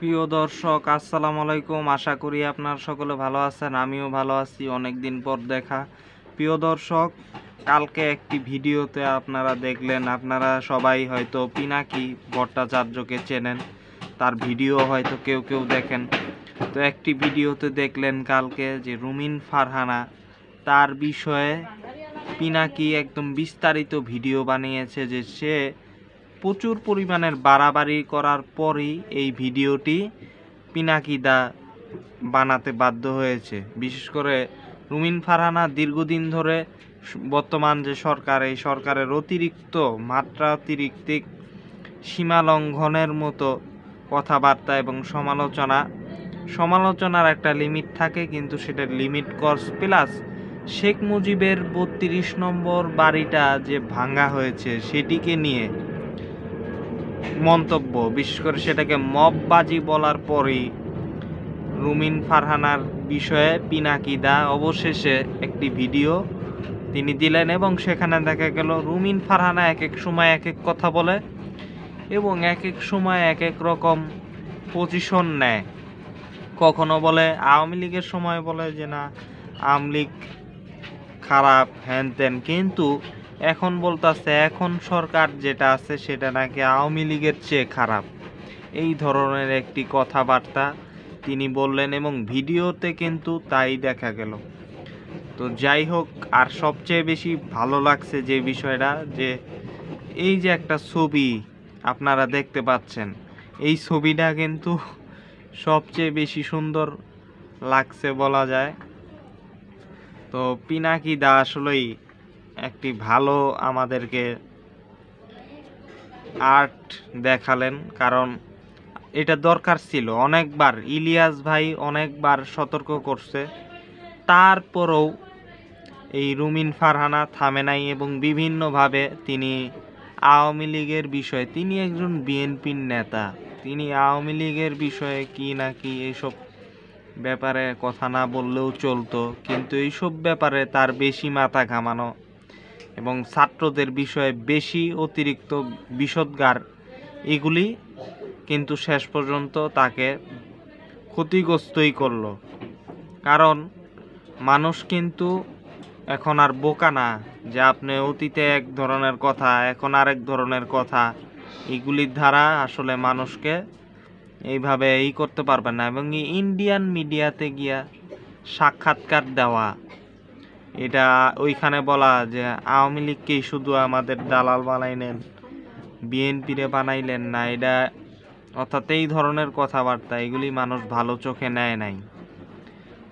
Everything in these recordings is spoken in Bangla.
প্রিয় দর্শক, আসসালামু আলাইকুম। আশা করি আপনার সকলে ভালো আছেন, আমিও ভালো আছি। অনেক দিন পর দেখা। প্রিয় দর্শক, কালকে একটি ভিডিওতে আপনারা দেখলেন, আপনারা সবাই হয়তো পিনাকি ভট্টাচার্যকে চেনেন, তার ভিডিও হয়তো কেউ কেউ দেখেন। তো একটি ভিডিওতে দেখলেন কালকে যে রুমিন ফারহানা, তার বিষয়ে পিনাকি একদম বিস্তারিত ভিডিও বানিয়েছে যে সে প্রচুর পরিমাণের বাড়াবাড়ি করার পরই এই ভিডিওটি পিনাকিদা বানাতে বাধ্য হয়েছে। বিশেষ করে রুমিন ফারহানা দীর্ঘদিন ধরে বর্তমান যে সরকার, এই সরকারের অতিরিক্ত মাত্রাতিরিক্ত সীমা লঙ্ঘনের মতো কথাবার্তা এবং সমালোচনার একটা লিমিট থাকে, কিন্তু সেটার লিমিট ক্রস প্লাস শেখ মুজিবের ৩২ নম্বর বাড়িটা যে ভাঙা হয়েছে সেটিকে নিয়ে মন্তব্য, বিশেষ করে সেটাকে মববাজি বলার পরই রুমিন ফারহানার বিষয়ে পিনাকিদা অবশেষে একটি ভিডিও তিনি দিলেন এবং সেখানে দেখা গেল রুমিন ফারহানা এক এক সময় এক এক কথা বলে এবং এক এক সময় এক এক রকম পজিশন নেয়। কখনো বলে আওয়ামী লীগের সময় বলে যে না, আওয়ামী লীগ খারাপ হ্যান ত্যান, কিন্তু এখন বলতেছে এখন সরকার যেটা আছে সেটা নাকি আওয়ামী লীগের চেয়ে খারাপ। এই ধরনের একটি কথাবার্তা তিনি বললেন এবং ভিডিওতে কিন্তু তাই দেখা গেল। তো যাই হোক, আর সবচেয়ে বেশি ভালো লাগছে যে বিষয়টা, যে এই যে একটা ছবি আপনারা দেখতে পাচ্ছেন, এই ছবিটা কিন্তু সবচেয়ে বেশি সুন্দর লাগছে বলা যায়। তো পিনাকিদা আসলেই একটি ভালো আমাদেরকে আর্ট দেখালেন, কারণ এটা দরকার ছিল। অনেকবার ইলিয়াস ভাই অনেকবার সতর্ক করছে, তারপরেও এই রুমিন ফারহানা থামে নাই এবং বিভিন্নভাবে তিনি আওয়ামী লীগের বিষয়ে, তিনি একজন বিএনপির নেতা, তিনি আওয়ামী লীগের বিষয়ে কি না কি এইসব ব্যাপারে কথা না বললেও চলতো, কিন্তু এইসব ব্যাপারে তার বেশি মাথা ঘামানো এবং ছাত্রদের বিষয়ে বেশি অতিরিক্ত বিষোদ্গার, এগুলি কিন্তু শেষ পর্যন্ত তাকে ক্ষতিগ্রস্তই করলো। কারণ মানুষ কিন্তু এখন আর বোকা না যে আপনি অতীতে এক ধরনের কথা এখন আরেক ধরনের কথা, এগুলির দ্বারা আসলে মানুষকে এইভাবে করতে পারবে না। এবং ইন্ডিয়ান মিডিয়াতে গিয়া সাক্ষাৎকার দেওয়া, এটা ওইখানে বলা যে আওয়ামী লীগকেই শুধু আমাদের দালাল বানাইলেন, বিএনপিরে বানাইলেন না, এটা অর্থাৎ এই ধরনের কথাবার্তা, এগুলি মানুষ ভালো চোখে নেয় নাই।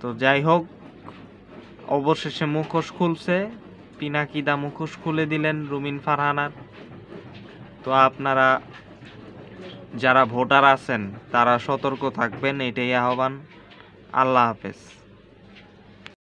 তো যাই হোক, অবশেষে মুখোশ খুলছে, পিনাকিদা মুখোশ খুলে দিলেন রুমিন ফারহানার। তো আপনারা যারা ভোটার আছেন তারা সতর্ক থাকবেন, এটাই আহ্বান। আল্লাহ হাফেজ।